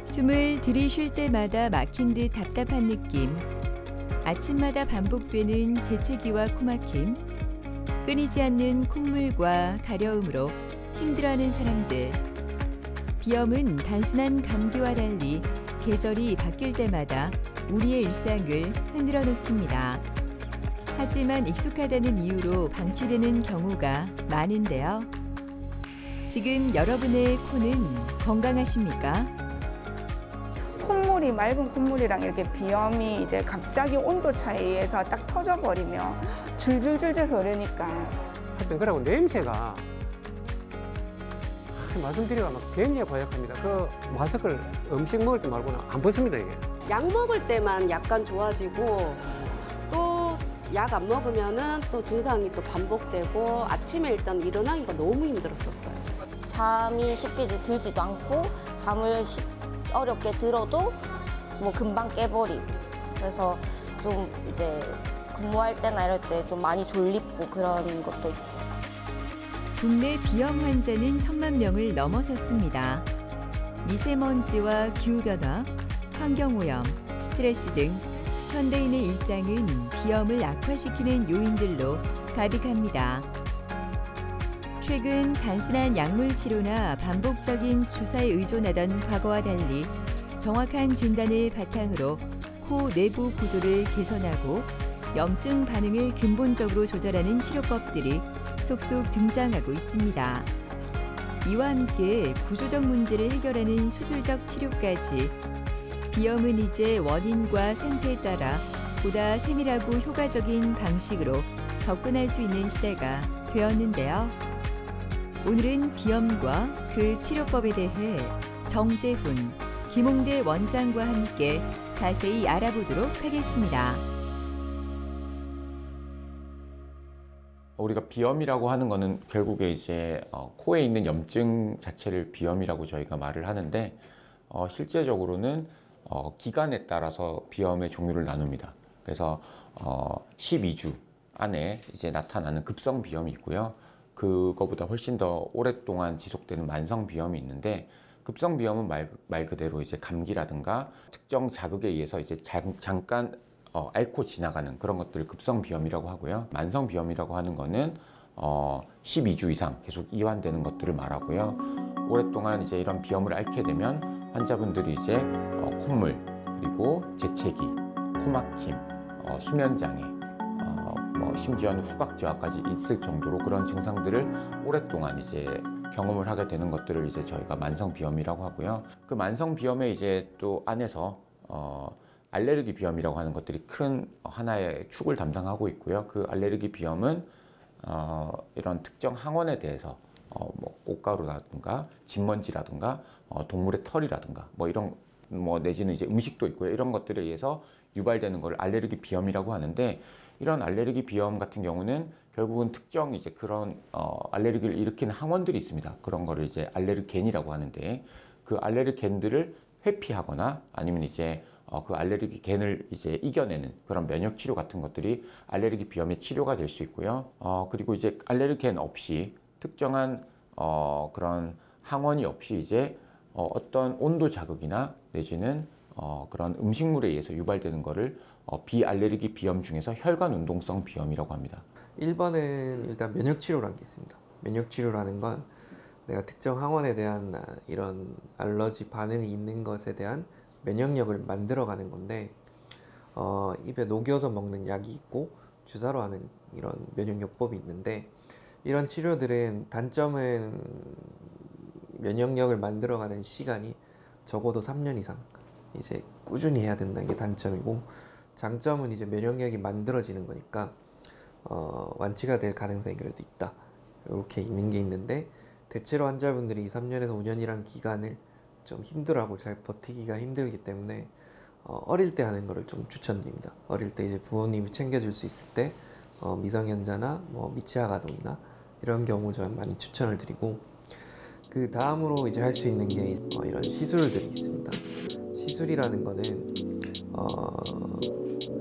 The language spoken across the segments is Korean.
숨을 들이쉴 때마다 막힌 듯 답답한 느낌. 아침마다 반복되는 재채기와 코막힘. 끊이지 않는 콧물과 가려움으로 힘들어하는 사람들. 비염은 단순한 감기와 달리 계절이 바뀔 때마다 우리의 일상을 흔들어 놓습니다. 하지만 익숙하다는 이유로 방치되는 경우가 많은데요. 지금 여러분의 코는 건강하십니까? 콧물이 맑은 콧물이랑 이렇게 비염이 이제 갑자기 온도 차이에서 딱 터져버리면 줄줄줄줄 흐르니까. 하여튼 그러고 냄새가 말씀드리기가 막 굉장히 고약합니다. 그 마스크를 음식 먹을 때 말고는 안 벗습니다, 이게. 약 먹을 때만 약간 좋아지고 또 약 안 먹으면은 또 증상이 또 반복되고 아침에 일단 일어나기가 너무 힘들었었어요. 잠이 쉽게 이제 들지도 않고 잠을 어렵게 들어도 뭐 금방 깨버리고 그래서 좀 이제 근무할 때나 이럴 때 좀 많이 졸립고 그런 것도 있고. 국내 비염 환자는 1,000만 명을 넘어섰습니다. 미세먼지와 기후변화, 환경오염, 스트레스 등 현대인의 일상은 비염을 악화시키는 요인들로 가득합니다. 최근 단순한 약물 치료나 반복적인 주사에 의존하던 과거와 달리 정확한 진단을 바탕으로 코 내부 구조를 개선하고 염증 반응을 근본적으로 조절하는 치료법들이 속속 등장하고 있습니다. 이와 함께 구조적 문제를 해결하는 수술적 치료까지 비염은 이제 원인과 상태에 따라 보다 세밀하고 효과적인 방식으로 접근할 수 있는 시대가 되었는데요. 오늘은 비염과 그 치료법에 대해 정재훈, 김홍대 원장과 함께 자세히 알아보도록 하겠습니다. 우리가 비염이라고 하는 거는 결국에 이제 코에 있는 염증 자체를 비염이라고 저희가 말을 하는데 실제적으로는 기간에 따라서 비염의 종류를 나눕니다. 그래서 12주 안에 이제 나타나는 급성 비염이 있고요. 그거보다 훨씬 더 오랫동안 지속되는 만성 비염이 있는데 급성 비염은 말 그대로 이제 감기라든가 특정 자극에 의해서 이제 잠깐 앓고 지나가는 그런 것들을 급성 비염이라고 하고요. 만성 비염이라고 하는 거는 12주 이상 계속 이완되는 것들을 말하고요. 오랫동안 이제 이런 비염을 앓게 되면 환자분들이 이제 콧물, 그리고 재채기, 코막힘, 수면장애, 심지어는 후각저하까지 있을 정도로 그런 증상들을 오랫동안 이제 경험을 하게 되는 것들을 이제 저희가 만성 비염이라고 하고요. 그 만성 비염의 이제 또 안에서 알레르기 비염이라고 하는 것들이 큰 하나의 축을 담당하고 있고요. 그 알레르기 비염은 이런 특정 항원에 대해서 뭐 꽃가루라든가 진먼지라든가 동물의 털이라든가 뭐 이런 내지는 이제 음식도 있고요. 이런 것들에 의해서 유발되는 걸 알레르기 비염이라고 하는데 이런 알레르기 비염 같은 경우는 결국은 특정 이제 그런 알레르기를 일으키는 항원들이 있습니다. 그런 거를 이제 알레르겐이라고 하는데 그 알레르겐들을 회피하거나 아니면 이제 그 알레르기 겐을 이제 이겨내는 그런 면역 치료 같은 것들이 알레르기 비염의 치료가 될 수 있고요. 그리고 이제 알레르겐 없이 특정한 그런 항원이 없이 이제 어떤 온도 자극이나 내지는 그런 음식물에 의해서 유발되는 거를 비알레르기 비염 중에서 혈관 운동성 비염이라고 합니다. 1번은 일단 면역 치료라는 게 있습니다. 면역 치료라는 건 내가 특정 항원에 대한 이런 알러지 반응이 있는 것에 대한 면역력을 만들어가는 건데 입에 녹여서 먹는 약이 있고 주사로 하는 이런 면역요법이 있는데 이런 치료들은 단점은 면역력을 만들어가는 시간이 적어도 3년 이상 이제 꾸준히 해야 된다는 게 단점이고 장점은 이제 면역력이 만들어지는 거니까 완치가 될 가능성이 그래도 있다 이렇게 있는 게 있는데 대체로 환자분들이 3년에서 5년이란 기간을 좀 힘들어하고 잘 버티기가 힘들기 때문에 어릴 때 하는 거를 좀 추천드립니다. 어릴 때 이제 부모님이 챙겨줄 수 있을 때 미성년자나 미취학 아동이나 이런 경우 저는 많이 추천을 드리고 그 다음으로 이제 할 수 있는 게 이런 시술들이 있습니다. 시술이라는 거는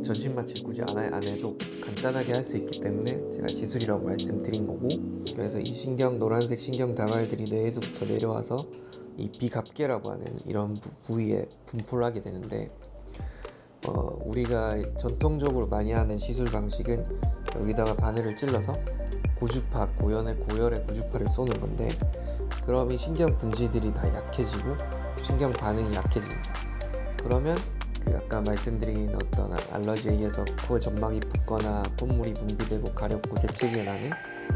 전신 마취를 굳이 안 해도 간단하게 할 수 있기 때문에 제가 시술이라고 말씀드린 거고, 그래서 이 노란색 신경 다발들이 뇌에서부터 내려와서 이 비갑계라고 하는 이런 부위에 분포를 하게 되는데, 우리가 전통적으로 많이 하는 시술 방식은 여기다가 바늘을 찔러서 고열의 고주파를 쏘는 건데, 그럼 이 신경 분지들이 다 약해지고 신경 반응이 약해집니다. 그러면 그 아까 말씀드린 어떤 알러지에 의해서 코 점막이 붓거나 콧물이 분비되고 가렵고 재채기가 나는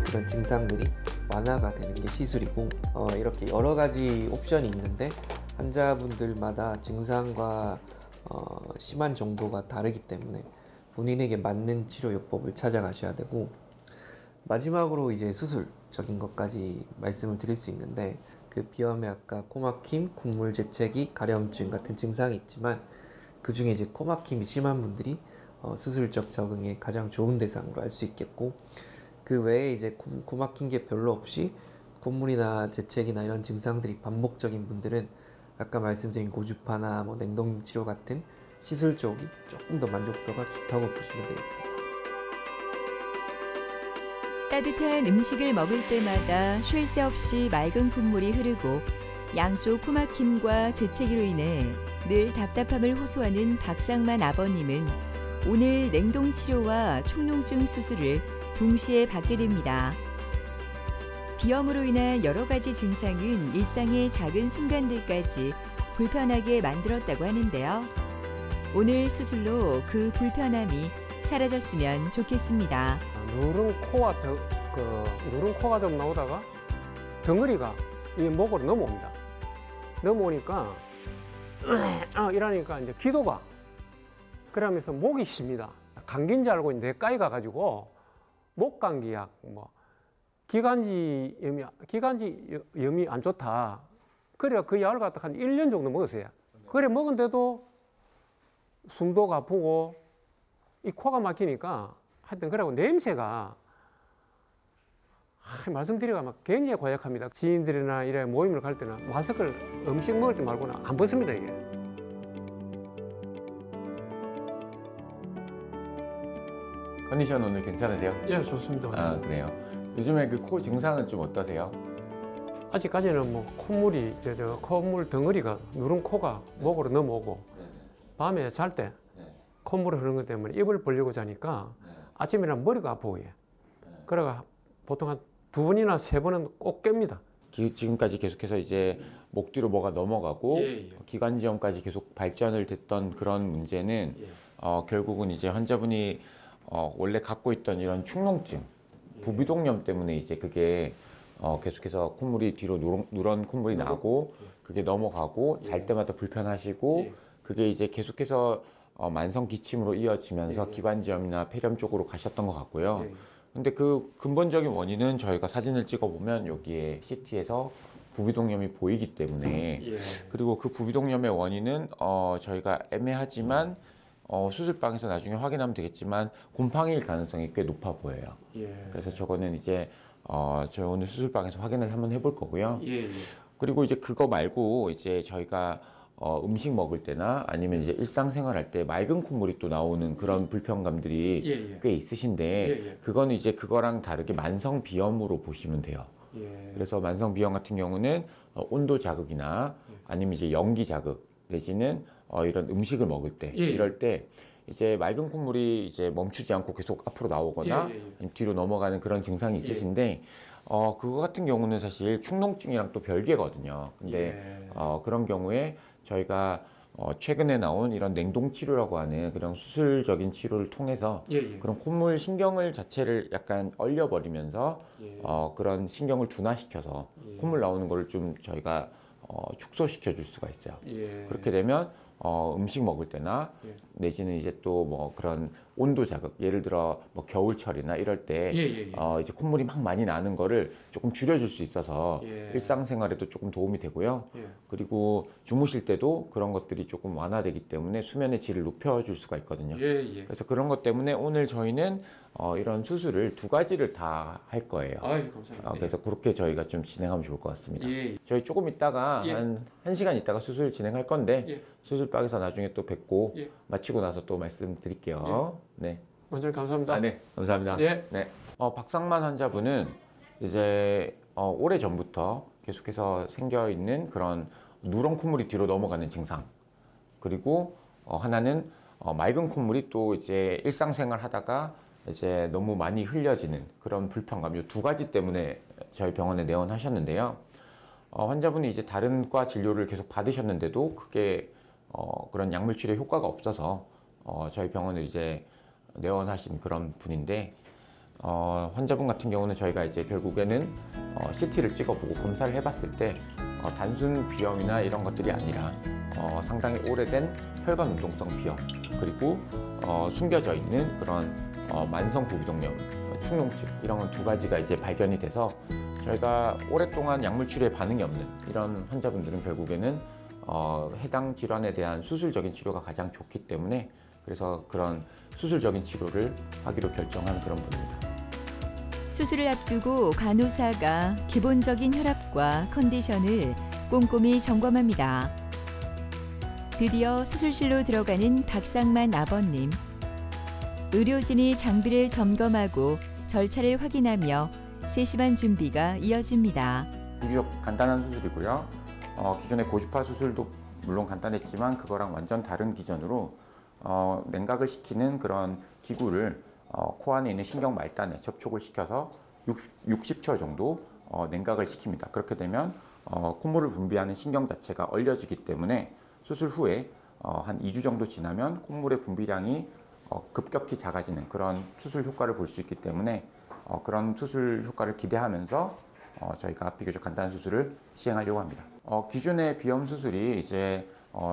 그런 증상들이 완화가 되는 게 시술이고, 이렇게 여러 가지 옵션이 있는데 환자분들마다 증상과 심한 정도가 다르기 때문에 본인에게 맞는 치료요법을 찾아가셔야 되고, 마지막으로 이제 수술적인 것까지 말씀을 드릴 수 있는데, 그 비염에 아까 코막힘, 콧물 재채기, 가려움증 같은 증상이 있지만 그 중에 이제 코막힘이 심한 분들이 수술적 적응에 가장 좋은 대상으로 알 수 있겠고, 그 외에 이제 코막힌 게 별로 없이 콧물이나 재채기나 이런 증상들이 반복적인 분들은 아까 말씀드린 고주파나 뭐 냉동 치료 같은 시술 쪽이 조금 더 만족도가 좋다고 보시면 되겠습니다. 따뜻한 음식을 먹을 때마다 쉴 새 없이 맑은 콧물이 흐르고 양쪽 코막힘과 재채기로 인해 늘 답답함을 호소하는 박상만 아버님은 오늘 냉동 치료와 축농증 수술을 동시에 받게 됩니다. 비염으로 인한 여러 가지 증상은 일상의 작은 순간들까지 불편하게 만들었다고 하는데요. 오늘 수술로 그 불편함이 사라졌으면 좋겠습니다. 누른 코가 좀 나오다가 덩어리가 이 목으로 넘어옵니다. 넘어오니까 이러니까 이제 기도가, 그러면서 목이 쉽니다. 감기인 줄 알고 내과에 가가지고 목 감기약, 뭐 기관지 염이 안 좋다. 그래 그 약을 갖다 한 1년 정도 먹었어요. 그래 먹은데도 숨도 가쁘고 이 코가 막히니까 하여튼 그러고 냄새가 말씀드리가 막 굉장히 고약합니다. 지인들이나 이래 모임을 갈 때는 마스크를 음식 먹을 때 말고는 안 벗습니다 이게. 컨디션 오늘 괜찮으세요? 예, 좋습니다. 아, 그래요. 요즘에 그 코 증상은 좀 어떠세요? 아직까지는 뭐 콧물이 콧물 덩어리가 누른 코가 목으로 넘어오고 밤에 잘 때 콧물이 흐르는 것 때문에 입을 벌리고 자니까 아침에는 머리가 아프고 해요. 그래가 보통 한 2번이나 3번은 꼭 깹니다. 지금까지 계속해서 이제 목 뒤로 뭐가 넘어가고 기관지염까지 계속 발전을 됐던 그런 문제는 결국은 이제 환자분이 원래 갖고 있던 이런 축농증, 부비동염 때문에 이제 그게 계속해서 콧물이 뒤로 누런 콧물이 나고 그게 넘어가고 잘 때마다 불편하시고 그게 이제 계속해서 만성 기침으로 이어지면서 기관지염이나 폐렴 쪽으로 가셨던 것 같고요. 근데 그 근본적인 원인은 저희가 사진을 찍어보면 여기에 CT에서 부비동염이 보이기 때문에 그리고 그 부비동염의 원인은 저희가 애매하지만 수술방에서 나중에 확인하면 되겠지만 곰팡이일 가능성이 꽤 높아 보여요. 그래서 저거는 이제 저희 오늘 수술방에서 확인을 한번 해볼 거고요. 그리고 이제 그거 말고 이제 저희가 음식 먹을 때나 아니면 이제 일상생활할 때 맑은 콧물이 또 나오는 그런 불편감들이 꽤 있으신데 그거는 이제 그거랑 다르게 만성 비염으로 보시면 돼요. 그래서 만성 비염 같은 경우는 온도 자극이나 아니면 이제 연기 자극 내지는 이런 음식을 먹을 때 이럴 때 이제 맑은 콧물이 이제 멈추지 않고 계속 앞으로 나오거나 뒤로 넘어가는 그런 증상이 있으신데 그거 같은 경우는 사실 축농증이랑 또 별개거든요. 근데 그런 경우에 저희가 최근에 나온 이런 냉동 치료라고 하는 그런 수술적인 치료를 통해서 그런 콧물 신경을 자체를 약간 얼려버리면서 그런 신경을 둔화시켜서 콧물 나오는 거를 좀 저희가 축소시켜 줄 수가 있어요. 그렇게 되면 음식 먹을 때나 내지는 이제 또 뭐 그런 온도 자극, 예를 들어 뭐 겨울철이나 이럴 때 이제 콧물이 막 많이 나는 거를 조금 줄여줄 수 있어서 일상생활에도 조금 도움이 되고요. 그리고 주무실 때도 그런 것들이 조금 완화되기 때문에 수면의 질을 높여줄 수가 있거든요. 그래서 그런 것 때문에 오늘 저희는 이런 수술을 2가지를 다 할 거예요. 감사합니다. 그래서 그렇게 저희가 좀 진행하면 좋을 것 같습니다. 저희 조금 있다가 한 1시간 있다가 수술 진행할 건데 수술방에서 나중에 또 뵙고 마치고 나서 또 말씀드릴게요. 네. 원장님 감사합니다. 네, 감사합니다. 네. 박상만 환자분은 이제 오래 전부터 계속해서 생겨 있는 그런 누런 콧물이 뒤로 넘어가는 증상, 그리고 하나는 맑은 콧물이 또 이제 일상생활 하다가 이제 너무 많이 흘려지는 그런 불편감, 이 2가지 때문에 저희 병원에 내원하셨는데요. 환자분이 이제 다른 과 진료를 계속 받으셨는데도 그게 그런 약물 치료 효과가 없어서 저희 병원을 이제 내원하신 그런 분인데, 환자분 같은 경우는 저희가 이제 결국에는 CT를 찍어보고 검사를 해봤을 때 단순 비염이나 이런 것들이 아니라 상당히 오래된 혈관 운동성 비염, 그리고 숨겨져 있는 그런 만성 부비동염, 축농증, 이런 2가지가 이제 발견이 돼서 저희가 오랫동안 약물 치료에 반응이 없는 이런 환자분들은 결국에는 해당 질환에 대한 수술적인 치료가 가장 좋기 때문에, 그래서 그런 수술적인 치료를 하기로 결정한 그런 분입니다. 수술을 앞두고 간호사가 기본적인 혈압과 컨디션을 꼼꼼히 점검합니다. 드디어 수술실로 들어가는 박상만 아버님. 의료진이 장비를 점검하고 절차를 확인하며 세심한 준비가 이어집니다. 비교적 간단한 수술이고요. 기존의 고주파 수술도 물론 간단했지만 그거랑 완전 다른 기전으로 냉각을 시키는 그런 기구를 코 안에 있는 신경 말단에 접촉을 시켜서 60초 정도 냉각을 시킵니다. 그렇게 되면 콧물을 분비하는 신경 자체가 얼려지기 때문에 수술 후에 한 2주 정도 지나면 콧물의 분비량이 급격히 작아지는 그런 수술 효과를 볼 수 있기 때문에 그런 수술 효과를 기대하면서 저희가 비교적 간단한 수술을 시행하려고 합니다. 기존의 비염 수술이 이제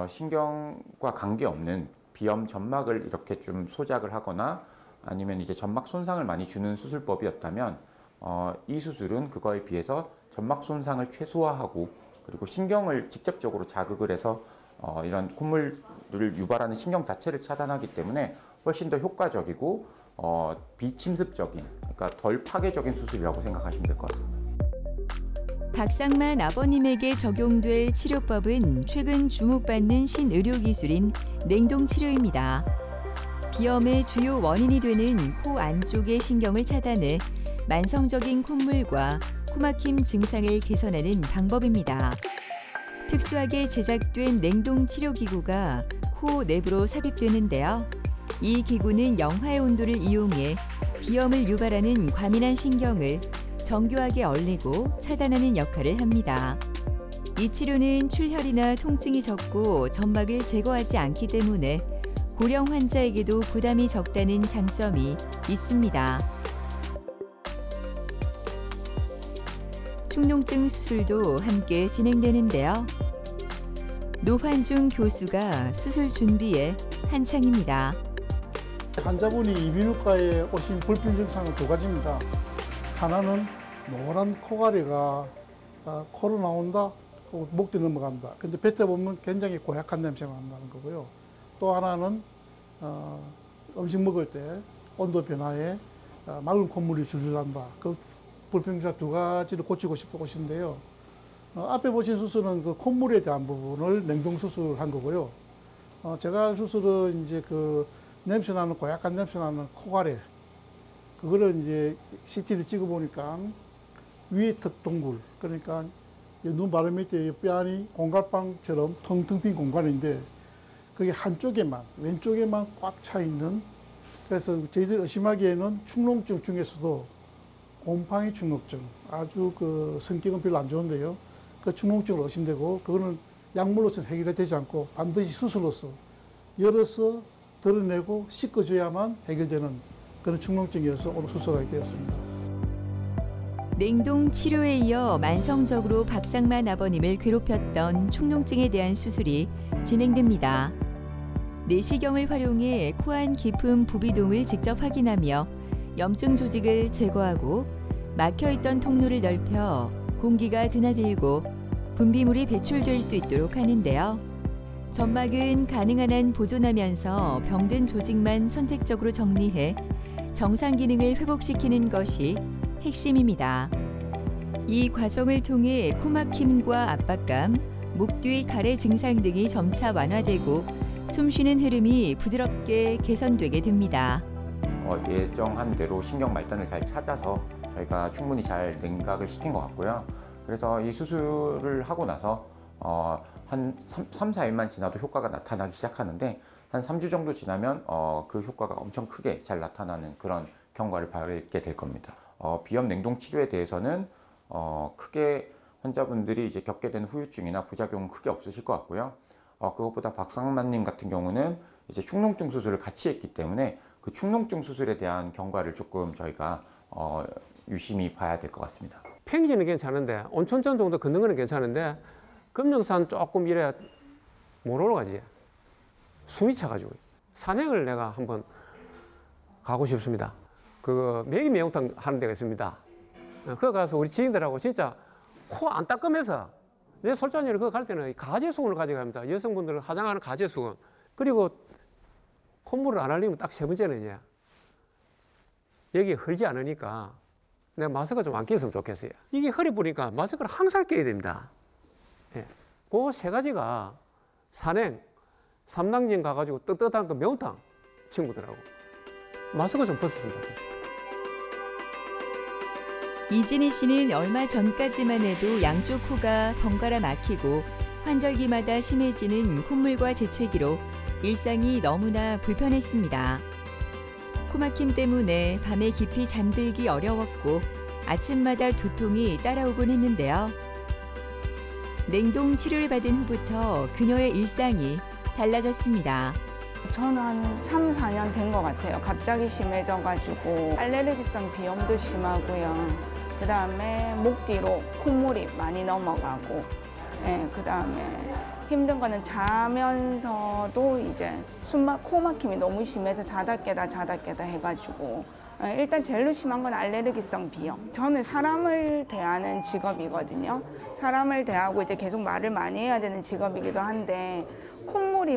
신경과 관계없는 비염 점막을 이렇게 좀 소작을 하거나 아니면 이제 점막 손상을 많이 주는 수술법이었다면 이 수술은 그거에 비해서 점막 손상을 최소화하고, 그리고 신경을 직접적으로 자극을 해서 이런 콧물을 유발하는 신경 자체를 차단하기 때문에 훨씬 더 효과적이고 비침습적인, 그러니까 덜 파괴적인 수술이라고 생각하시면 될 것 같습니다. 박상만 아버님에게 적용될 치료법은 최근 주목받는 신의료기술인 냉동치료입니다. 비염의 주요 원인이 되는 코 안쪽의 신경을 차단해 만성적인 콧물과 코막힘 증상을 개선하는 방법입니다. 특수하게 제작된 냉동치료기구가 코 내부로 삽입되는데요. 이 기구는 영하의 온도를 이용해 비염을 유발하는 과민한 신경을 정교하게 얼리고 차단하는 역할을 합니다. 이 치료는 출혈이나 통증이 적고 점막을 제거하지 않기 때문에 고령 환자에게도 부담이 적다는 장점이 있습니다. 축농증 수술도 함께 진행되는데요. 노환중 교수가 수술 준비에 한창입니다. 환자분이 이비인후과에 오신 불필 증상은 2가지입니다. 하나는 노란 코가리가 코로 나온다, 목뒤 넘어간다. 근데 뱉어보면 굉장히 고약한 냄새가 난다는 거고요. 또 하나는 음식 먹을 때 온도 변화에 맑은 콧물이 줄줄 난다. 그 불필 증상 2가지를 고치고 싶어 오신데요. 앞에 보신 수술은 그 콧물에 대한 부분을 냉동 수술한 거고요. 제가 할 수술은 이제 그 냄새 나는 고약한 냄새 나는 코가래, 그거를 이제 CT를 찍어 보니까 위에 턱 동굴, 그러니까 눈 바로 밑에 뼈안이 공갈빵처럼 텅텅 빈 공간인데 그게 한쪽에만, 왼쪽에만 꽉 차 있는, 그래서 저희들이 의심하기에는 축농증 중에서도 곰팡이 축농증, 아주 그 성격은 별로 안 좋은데요. 그 축농증으로 의심되고, 그거는 약물로서는 해결이 되지 않고 반드시 수술로서 열어서 드러내고 씻어줘야만 해결되는 그런 축농증이어서 오늘 수술하게 되었습니다. 냉동 치료에 이어 만성적으로 박상만 아버님을 괴롭혔던 축농증에 대한 수술이 진행됩니다. 내시경을 활용해 코 안 깊은 부비동을 직접 확인하며 염증 조직을 제거하고 막혀있던 통로를 넓혀 공기가 드나들고 분비물이 배출될 수 있도록 하는데요. 점막은 가능한 한 보존하면서 병든 조직만 선택적으로 정리해 정상 기능을 회복시키는 것이 핵심입니다. 이 과정을 통해 코막힘과 압박감, 목 뒤 가래 증상 등이 점차 완화되고 숨쉬는 흐름이 부드럽게 개선되게 됩니다. 예정한 대로 신경 말단을 잘 찾아서 저희가 충분히 잘 냉각을 시킨 것 같고요. 그래서 이 수술을 하고 나서 한 3, 4일만 지나도 효과가 나타나기 시작하는데 한 3주 정도 지나면 그 효과가 엄청 크게 잘 나타나는 그런 경과를 밟게 될 겁니다. 비염 냉동 치료에 대해서는 크게 환자분들이 이제 겪게 되는 후유증이나 부작용은 크게 없으실 것 같고요. 그것보다 박상만님 같은 경우는 이제 축농증 수술을 같이 했기 때문에 그 축농증 수술에 대한 경과를 조금 저희가 유심히 봐야 될 것 같습니다. 팽지는 괜찮은데 온천전 정도 걷는 거는 괜찮은데 금령산 조금 이래 못 올라가지. 숨이 차가지고 산행을 내가 한번 가고 싶습니다. 그 매기 매운탕 하는 데가 있습니다. 그거 가서 우리 지인들하고 진짜 코 안 닦으면서 내 솔직히 그거 갈 때는 가재수건을 가져갑니다. 여성분들 화장하는 가재수건. 그리고 콧물을 안 흘리면 딱 세 번째는요. 여기 흘지 않으니까 내가 마스크 좀 안 꼈으면 좋겠어요. 이게 허리 부니까 마스크를 항상 껴야 됩니다. 예. 그 세 가지가 산행, 삼당진 가가지고 뜨뜻한 그 매운탕 친구들하고 마스크 좀 벗었으면 좋겠어요. 이진희 씨는 얼마 전까지만 해도 양쪽 코가 번갈아 막히고 환절기마다 심해지는 콧물과 재채기로 일상이 너무나 불편했습니다. 코막힘 때문에 밤에 깊이 잠들기 어려웠고 아침마다 두통이 따라오곤 했는데요. 냉동 치료를 받은 후부터 그녀의 일상이 달라졌습니다. 저는 한 3, 4년 된 것 같아요. 갑자기 심해져가지고 알레르기성 비염도 심하고요. 그다음에 목 뒤로 콧물이 많이 넘어가고, 그다음에 힘든 거는 자면서도 이제 코 막힘이 너무 심해서 자다 깨다 해가지고 일단 제일 심한 건 알레르기성 비염. 저는 사람을 대하는 직업이거든요. 사람을 대하고 이제 계속 말을 많이 해야 되는 직업이기도 한데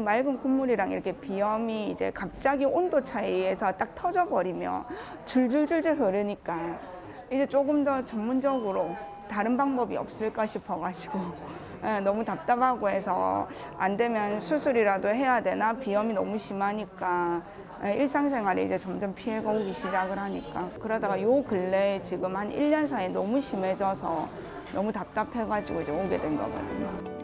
맑은 콧물이랑 이렇게 비염이 이제 갑자기 온도 차이에서 딱 터져버리면 줄줄줄줄 흐르니까 이제 조금 더 전문적으로 다른 방법이 없을까 싶어가지고 너무 답답하고 해서 안 되면 수술이라도 해야 되나 비염이 너무 심하니까 일상생활에 이제 점점 피해가 오기 시작을 하니까 그러다가 요 근래에 지금 한 1년 사이에 너무 심해져서 너무 답답해가지고 이제 오게 된 거거든요.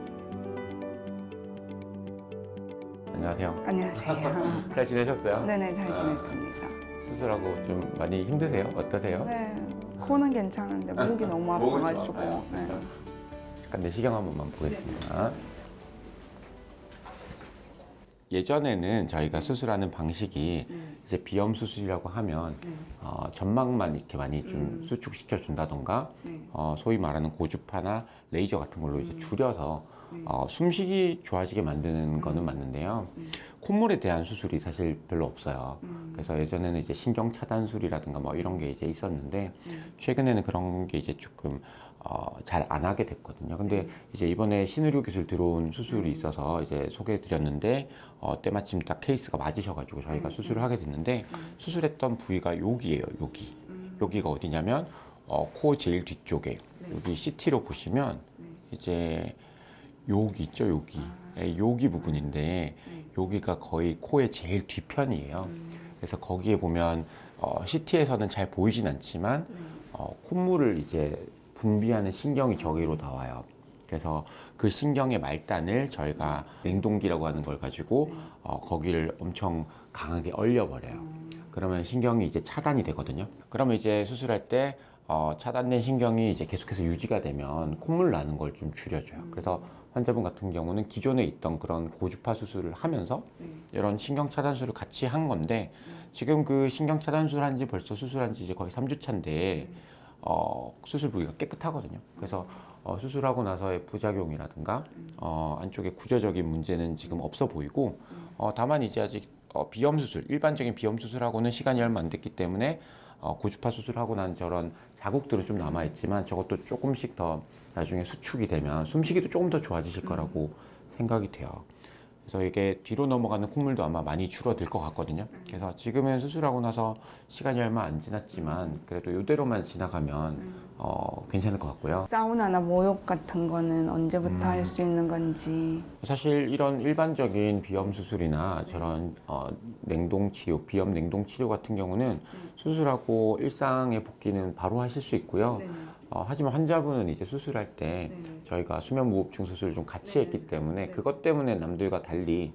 안녕하세요. 안녕하세요. 잘 지내셨어요? 네네, 잘 지냈습니다. 수술하고 좀 많이 힘드세요? 어떠세요? 네, 코는 괜찮은데 목이 너무 아파가지고. 네. 잠깐 내시경 한 번만 보겠습니다. 예전에는 저희가 수술하는 방식이 이제 비염 수술이라고 하면 점막만 이렇게 많이 좀 수축시켜 준다던가 소위 말하는 고주파나 레이저 같은 걸로 이제 줄여서 숨쉬기 좋아지게 만드는 거는 맞는데요. 콧물에 대한 수술이 사실 별로 없어요. 그래서 예전에는 이제 신경 차단술이라든가 뭐 이런 게 이제 있었는데 최근에는 그런 게 이제 조금 잘 안 하게 됐거든요. 근데 이제 이번에 신의료 기술 들어온 수술이 있어서 이제 소개해 드렸는데 때마침 딱 케이스가 맞으셔가지고 저희가 수술을 하게 됐는데 수술했던 부위가 여기예요. 여기가 어디냐면 코 제일 뒤쪽에 여기 CT로 보시면 이제 여기 있죠. 여기 부분인데 여기가 거의 코의 제일 뒤편이에요. 그래서 거기에 보면 CT에서는 잘 보이진 않지만 콧물을 이제 분비하는 신경이 저기로 나와요. 그래서 그 신경의 말단을 저희가 냉동기라고 하는 걸 가지고 거기를 엄청 강하게 얼려버려요. 그러면 신경이 이제 차단이 되거든요. 그러면 이제 수술할 때 차단된 신경이 이제 계속해서 유지가 되면 콧물 나는 걸 좀 줄여줘요. 그래서 환자분 같은 경우는 기존에 있던 그런 고주파 수술을 하면서 이런 신경 차단술을 같이 한 건데 지금 그 신경 차단술 한 지 벌써 수술한 지 이제 거의 3주 차인데 수술 부위가 깨끗하거든요. 그래서 수술하고 나서의 부작용이라든가 안쪽에 구조적인 문제는 지금 없어 보이고 다만 이제 아직 비염 수술, 일반적인 비염 수술하고는 시간이 얼마 안 됐기 때문에 고주파 수술하고 난 저런 자국들은 좀 남아 있지만 저것도 조금씩 더 나중에 수축이 되면 숨쉬기도 조금 더 좋아지실 거라고 생각이 돼요. 그래서 이게 뒤로 넘어가는 콧물도 아마 많이 줄어들 것 같거든요. 그래서 지금은 수술하고 나서 시간이 얼마 안 지났지만 그래도 이대로만 지나가면 괜찮을 것 같고요. 사우나나 목욕 같은 거는 언제부터 할 수 있는 건지. 사실 이런 일반적인 비염 수술이나 저런 냉동 치료, 비염 냉동 치료 같은 경우는 수술하고 일상의 복귀는 바로 하실 수 있고요. 하지만 환자분은 이제 수술할 때 저희가 수면무호흡증 수술을 좀 같이 했기 때문에 그것 때문에 남들과 달리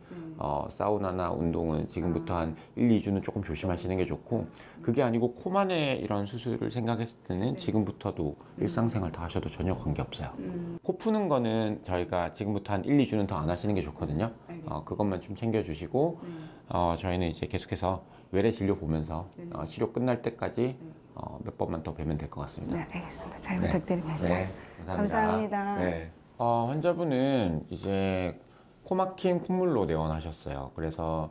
사우나나 운동은 지금부터 한 1, 2주는 조금 조심하시는 게 좋고, 그게 아니고 코만의 이런 수술을 생각했을 때는 지금부터도 일상생활 다 하셔도 전혀 관계없어요. 코 푸는 거는 저희가 지금부터 한 1, 2주는 더 안 하시는 게 좋거든요. 그것만 좀 챙겨주시고 저희는 이제 계속해서 외래 진료 보면서 치료 끝날 때까지 몇 번만 더 뵈면 될 것 같습니다. 네, 알겠습니다. 잘 부탁드리겠습니다. 네, 감사합니다. 네. 환자분은 이제 코 막힌 콧물로 내원하셨어요. 그래서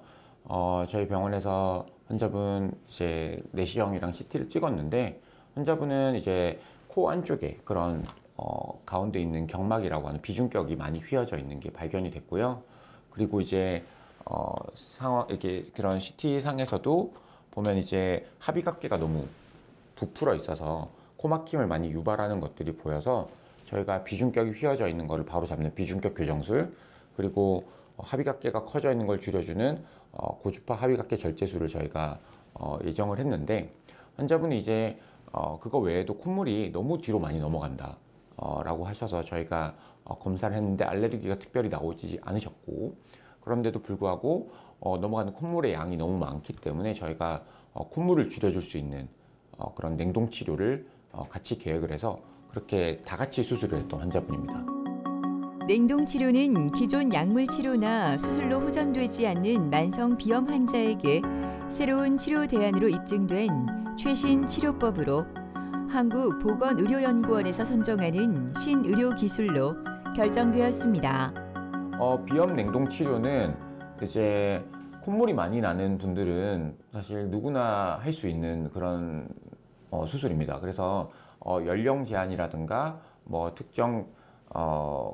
저희 병원에서 환자분 이제 내시경이랑 CT를 찍었는데, 환자분은 이제 코 안쪽에 그런 가운데 있는 경막이라고 하는 비중격이 많이 휘어져 있는 게 발견이 됐고요. 그리고 이제 이게 그런 CT 상에서도 보면 이제 합의각계가 너무 부풀어 있어서 코 막힘을 많이 유발하는 것들이 보여서 저희가 비중격이 휘어져 있는 거를 바로 잡는 비중격 교정술, 그리고 합의각계가 커져 있는 걸 줄여주는 고주파 합의각계 절제술을 저희가 예정을 했는데, 환자분이 이제 그거 외에도 콧물이 너무 뒤로 많이 넘어간다 라고 하셔서 저희가 검사를 했는데 알레르기가 특별히 나오지 않으셨고, 그런데도 불구하고 넘어가는 콧물의 양이 너무 많기 때문에 저희가 콧물을 줄여줄 수 있는 그런 냉동 치료를 같이 계획을 해서 그렇게 다 같이 수술을 했던 환자분입니다. 냉동 치료는 기존 약물 치료나 수술로 호전되지 않는 만성 비염 환자에게 새로운 치료 대안으로 입증된 최신 치료법으로 한국보건의료연구원에서 선정하는 신의료 기술로 결정되었습니다. 비염 냉동 치료는 이제 콧물이 많이 나는 분들은 사실 누구나 할 수 있는 그런 수술입니다. 그래서 연령 제한이라든가 뭐 특정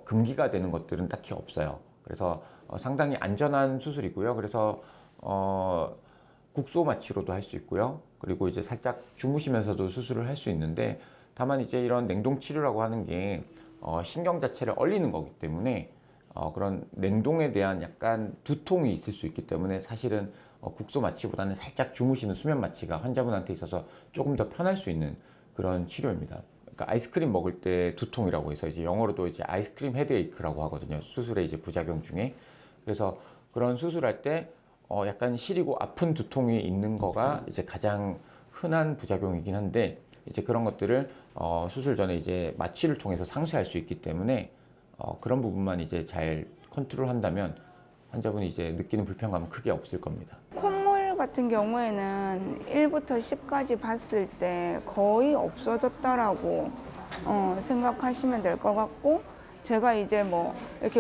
금기가 되는 것들은 딱히 없어요. 그래서 상당히 안전한 수술이고요. 그래서 국소 마취로도 할 수 있고요. 그리고 이제 살짝 주무시면서도 수술을 할 수 있는데, 다만 이제 이런 냉동 치료라고 하는 게 신경 자체를 얼리는 거기 때문에 그런 냉동에 대한 약간 두통이 있을 수 있기 때문에 사실은 국소 마취보다는 살짝 주무시는 수면 마취가 환자분한테 있어서 조금 더 편할 수 있는 그런 치료입니다. 그러니까 아이스크림 먹을 때 두통이라고 해서 이제 영어로도 이제 아이스크림 헤드에이크라고 하거든요. 수술의 이제 부작용 중에. 그래서 그런 수술할 때 약간 시리고 아픈 두통이 있는 거가 이제 가장 흔한 부작용이긴 한데, 이제 그런 것들을 수술 전에 이제 마취를 통해서 상쇄할 수 있기 때문에 그런 부분만 이제 잘 컨트롤한다면 환자분이 이제 느끼는 불편감은 크게 없을 겁니다. 콧물 같은 경우에는 1부터 10까지 봤을 때 거의 없어졌다라고 생각하시면 될 것 같고, 제가 이제 뭐 이렇게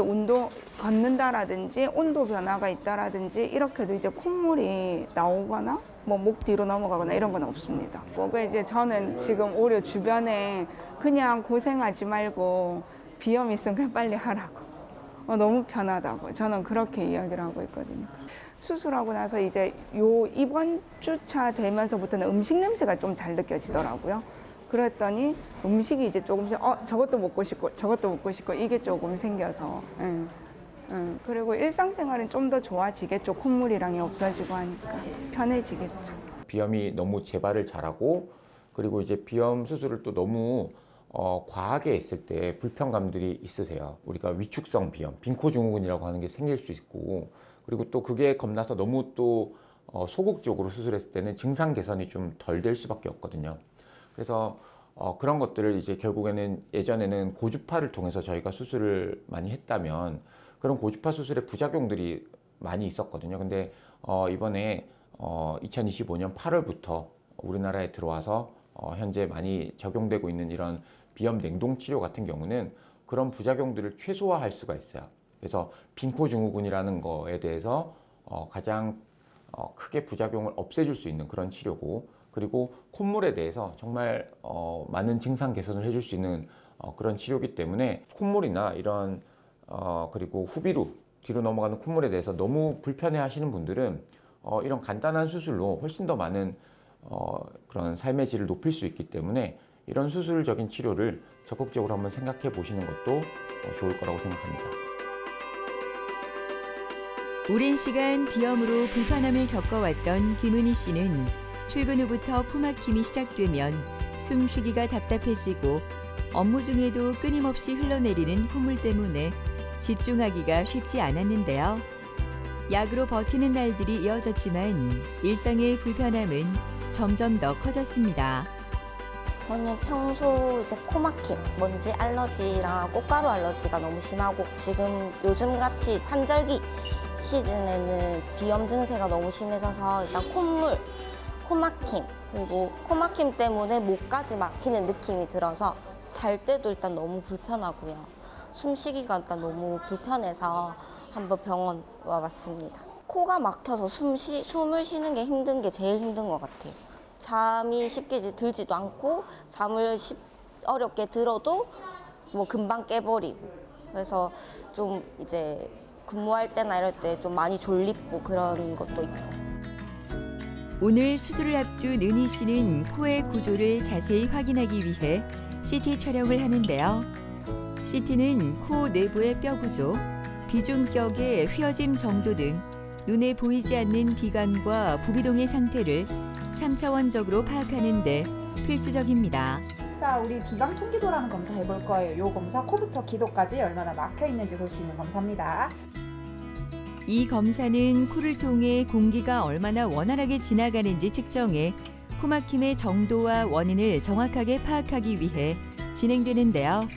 걷는다라든지 온도 변화가 있다라든지 이렇게도 이제 콧물이 나오거나 뭐 목 뒤로 넘어가거나 이런 건 없습니다. 뭐가 이제 저는 지금 오히려 주변에 그냥 고생하지 말고 비염 있으면 그냥 빨리 하라고, 너무 편하다고 저는 그렇게 이야기를 하고 있거든요. 수술하고 나서 이제 이번 주차 되면서부터는 음식 냄새가 좀 잘 느껴지더라고요. 그랬더니 음식이 이제 조금씩 저것도 먹고 싶고 저것도 먹고 싶고 이게 조금 생겨서 그리고 일상생활은 좀 더 좋아지겠죠. 콧물이랑이 없어지고 하니까 편해지겠죠. 비염이 너무 재발을 잘하고, 그리고 이제 비염 수술을 또 너무 과하게 했을 때 불편감들이 있으세요. 우리가 위축성 비염, 빈코증후군이라고 하는 게 생길 수 있고, 그리고 또 그게 겁나서 너무 또 소극적으로 수술했을 때는 증상 개선이 좀 덜 될 수밖에 없거든요. 그래서 그런 것들을 이제 결국에는 예전에는 고주파를 통해서 저희가 수술을 많이 했다면 그런 고주파 수술의 부작용들이 많이 있었거든요. 근데 이번에 2025년 8월부터 우리나라에 들어와서 현재 많이 적용되고 있는 이런 비염 냉동 치료 같은 경우는 그런 부작용들을 최소화할 수가 있어요. 그래서 빈코증후군이라는 거에 대해서 가장 크게 부작용을 없애줄 수 있는 그런 치료고, 그리고 콧물에 대해서 정말 많은 증상 개선을 해줄 수 있는 그런 치료이기 때문에 콧물이나 이런 그리고 후비루 뒤로 넘어가는 콧물에 대해서 너무 불편해 하시는 분들은 이런 간단한 수술로 훨씬 더 많은 그런 삶의 질을 높일 수 있기 때문에 이런 수술적인 치료를 적극적으로 한번 생각해 보시는 것도 좋을 거라고 생각합니다. 오랜 시간 비염으로 불편함을 겪어왔던 김은희 씨는 출근 후부터 코막힘이 시작되면 숨쉬기가 답답해지고 업무 중에도 끊임없이 흘러내리는 콧물 때문에 집중하기가 쉽지 않았는데요. 약으로 버티는 날들이 이어졌지만 일상의 불편함은 점점 더 커졌습니다. 저는 평소 이제 코막힘, 먼지 알러지랑 꽃가루 알러지가 너무 심하고 지금 요즘같이 환절기 시즌에는 비염 증세가 너무 심해져서 일단 콧물, 코막힘, 그리고 코막힘 때문에 목까지 막히는 느낌이 들어서 잘 때도 일단 너무 불편하고요. 숨쉬기가 일단 너무 불편해서 한번 병원 와봤습니다. 코가 막혀서 숨을 쉬는 게 힘든 게 제일 힘든 것 같아요. 잠이 쉽게 들지도 않고 잠을 어렵게 들어도 뭐 금방 깨버리고, 그래서 좀 이제 근무할 때나 이럴 때 좀 많이 졸립고 그런 것도 있고. 오늘 수술을 앞둔 은희 씨는 코의 구조를 자세히 확인하기 위해 CT 촬영을 하는데요. CT는 코 내부의 뼈 구조, 비중격의 휘어짐 정도 등 눈에 보이지 않는 비관과 부비동의 상태를 3차원적으로 파악하는 데 필수적입니다. 자, 우리 비강 통기도라는 검사 해볼 거예요. 요 검사 코부터 기도까지 얼마나 막혀 있는지 볼 수 있는 검사입니다. 이 검사는 코를 통해 공기가 얼마나 원활하게 지나가는지 측정해 코막힘의 정도와 원인을 정확하게 파악하기 위해 진행되는데요.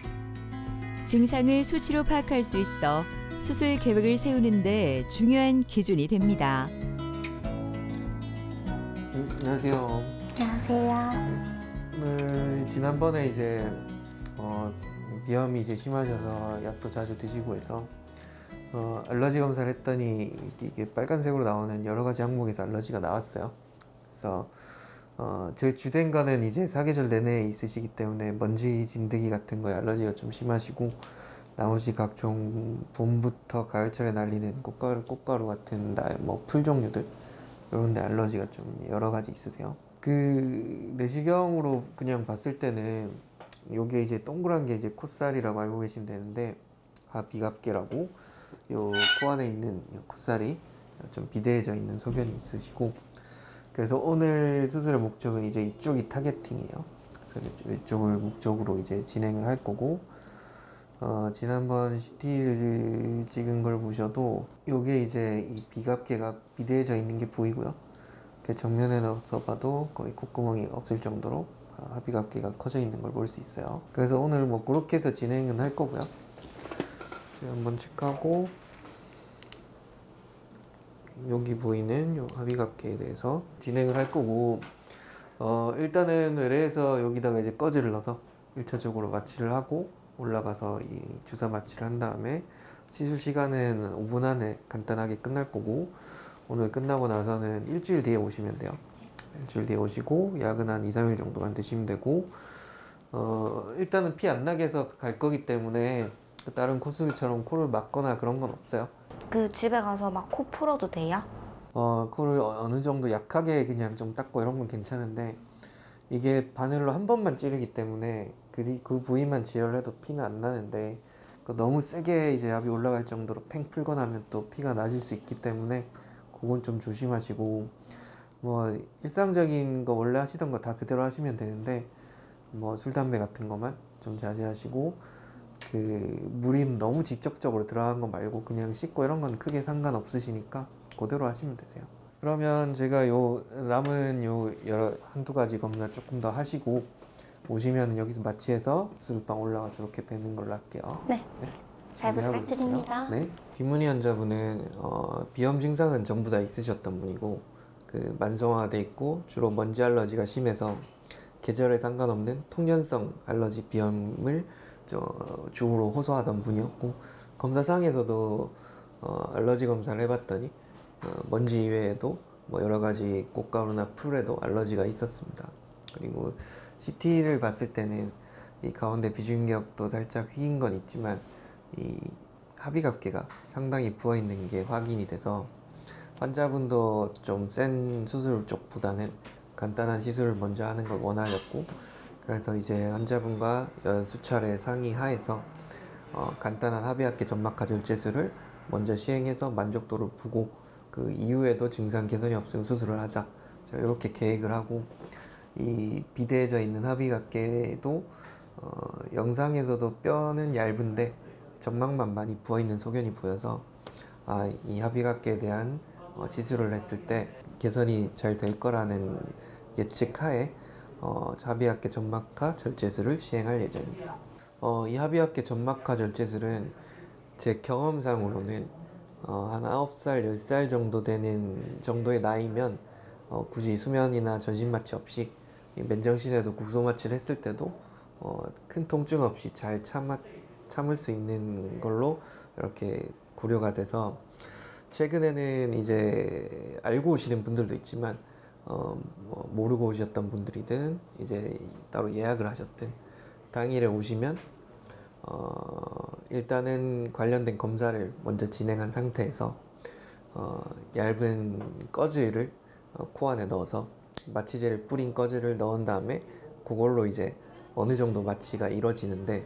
증상을 수치로 파악할 수 있어 수술 계획을 세우는 데 중요한 기준이 됩니다. 안녕하세요. 안녕하세요. 지난번에 이제 비염이 이제 심하셔서 약도 자주 드시고 해서 알러지 검사를 했더니 이게 빨간색으로 나오는 여러 가지 항목에서 알러지가 나왔어요. 그래서 제일 주된 거는 이제 사계절 내내 있으시기 때문에 먼지 진드기 같은 거에 알러지가 좀 심하시고, 나머지 각종 봄부터 가을철에 날리는 꽃가루 같은 뭐 풀 종류들 이런 데 알러지가 좀 여러 가지 있으세요. 그 내시경으로 그냥 봤을 때는 요게 이제 동그란 게 이제 콧살이라고 알고 계시면 되는데, 비갑계라고 요 코 안에 있는 요 콧살이 좀 비대해져 있는 소견이 있으시고, 그래서 오늘 수술의 목적은 이제 이쪽이 타겟팅이에요. 그래서 이쪽을 목적으로 이제 진행을 할 거고, 지난번 CT를 찍은 걸 보셔도 요게 이제 이 비갑계가 비대해져 있는 게 보이고요. 정면에 넣어서 봐도 거의 콧구멍이 없을 정도로 하비갑계가 커져 있는 걸 볼 수 있어요. 그래서 오늘 뭐 그렇게 해서 진행은 할 거고요. 한번 체크하고, 여기 보이는 요 하비갑계에 대해서 진행을 할 거고, 일단은 외래에서 여기다가 이제 꺼즈를 넣어서 1차적으로 마취를 하고 올라가서 이 주사 마취를 한 다음에 시술 시간은 5분 안에 간단하게 끝날 거고, 오늘 끝나고 나서는 일주일 뒤에 오시면 돼요. 일주일 뒤에 오시고 약은 한 2, 3일 정도만 드시면 되고, 일단은 피 안 나게 해서 갈 거기 때문에 다른 코수술처럼 코를 막거나 그런 건 없어요. 그 집에 가서 막 코 풀어도 돼요? 코를 어느 정도 약하게 그냥 좀 닦고 이런 건 괜찮은데, 이게 바늘로 한 번만 찌르기 때문에 그 부위만 지혈을 해도 피는 안 나는데, 너무 세게 이제 압이 올라갈 정도로 팽 풀거나 하면 또 피가 나질 수 있기 때문에 그건 좀 조심하시고, 뭐 일상적인 거 원래 하시던 거 다 그대로 하시면 되는데, 뭐 술, 담배 같은 거만 좀 자제하시고, 그 물이 너무 직접적으로 들어간 거 말고 그냥 씻고 이런 건 크게 상관없으시니까 그대로 하시면 되세요. 그러면 제가 요 남은 요 한두 가지 검사 조금 더 하시고 오시면 여기서 마취해서 수술방 올라가서 이렇게 뵈는 걸로 할게요. 네. 잘 부탁드립니다. 네. 김은희 환자분은 비염 증상은 전부 다 있으셨던 분이고, 그 만성화돼 있고 주로 먼지 알러지가 심해서 계절에 상관없는 통년성 알러지 비염을 주로 호소하던 분이었고, 검사상에서도 알러지 검사를 해봤더니 먼지 이외에도 뭐 여러 가지 꽃가루나 풀에도 알러지가 있었습니다. 그리고 CT를 봤을 때는 이 가운데 비중격도 살짝 휘인 건 있지만 이 합의갑계가 상당히 부어 있는 게 확인이 돼서 환자분도 좀 센 수술 쪽보다는 간단한 시술을 먼저 하는 걸 원하였고, 그래서 이제 환자분과 수차례 상의하에서 간단한 합의합계 점막하 절제술을 먼저 시행해서 만족도를 보고 그 이후에도 증상 개선이 없으면 수술을 하자, 이렇게 계획을 하고, 이 비대해져 있는 합의갑계도 영상에서도 뼈는 얇은데 점막만 많이 부어있는 소견이 보여서 이 합의갑계에 대한 시술을 했을 때 개선이 잘 될 거라는 예측하에 합의합계 점막하 절제술을 시행할 예정입니다. 이 합의합계 점막하 절제술은 제 경험상으로는 한 9살, 10살 정도 되는 정도의 나이면 굳이 수면이나 전신 마취 없이 맨정신에도 국소 마취를 했을 때도 큰 통증 없이 잘 참을 수 있는 걸로 이렇게 고려가 돼서, 최근에는 이제 알고 오시는 분들도 있지만 뭐 모르고 오셨던 분들이든 이제 따로 예약을 하셨든 당일에 오시면 일단은 관련된 검사를 먼저 진행한 상태에서 얇은 꺼즈를 코 안에 넣어서 마취제를 뿌린 꺼즈를 넣은 다음에 그걸로 이제 어느 정도 마취가 이루어지는데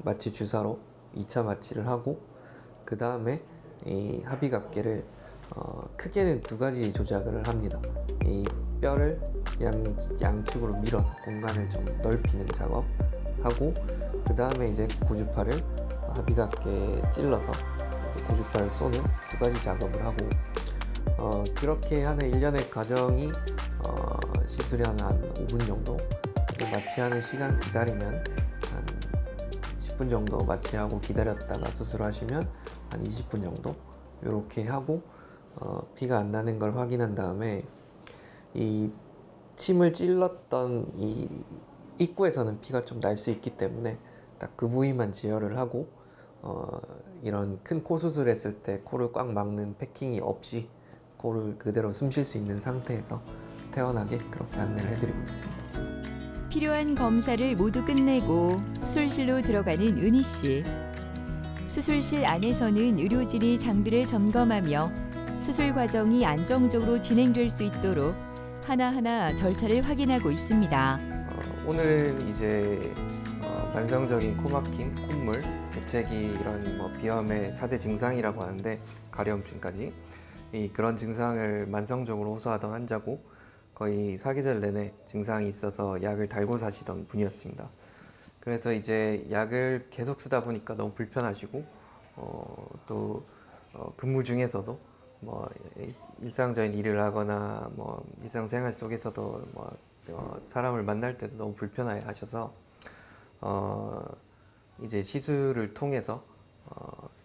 마취 주사로 2차 마취를 하고, 그 다음에 이 합의갑계를 크게는 2가지 조작을 합니다. 이 뼈를 양측으로 밀어서 공간을 좀 넓히는 작업하고, 그 다음에 이제 고주파를 합의갑계에 찔러서 이제 고주파를 쏘는 2가지 작업을 하고, 그렇게 하는 일련의 과정이 시술이 한 5분 정도, 마취하는 시간 기다리면 한 10분 정도 마취하고 기다렸다가 수술하시면 한 20분 정도 이렇게 하고, 피가 안 나는 걸 확인한 다음에 이 침을 찔렀던 이 입구에서는 피가 좀 날 수 있기 때문에 딱 그 부위만 지혈을 하고, 이런 큰 코 수술했을 때 코를 꽉 막는 패킹이 없이 코를 그대로 숨 쉴 수 있는 상태에서 태어나게 그렇게 안내를 해드리고 있습니다. 필요한 검사를 모두 끝내고 수술실로 들어가는 은희 씨. 수술실 안에서는 의료진이 장비를 점검하며 수술 과정이 안정적으로 진행될 수 있도록 하나하나 절차를 확인하고 있습니다. 오늘은 이제 만성적인 코막힘, 콧물, 재채기 이런 뭐 비염의 4대 증상이라고 하는데, 가려움증까지 그런 증상을 만성적으로 호소하던 환자고, 거의 사계절 내내 증상이 있어서 약을 달고 사시던 분이었습니다. 그래서 이제 약을 계속 쓰다 보니까 너무 불편하시고, 또 근무 중에서도 뭐 일상적인 일을 하거나 뭐 일상생활 속에서도 뭐 사람을 만날 때도 너무 불편해 하셔서 이제 시술을 통해서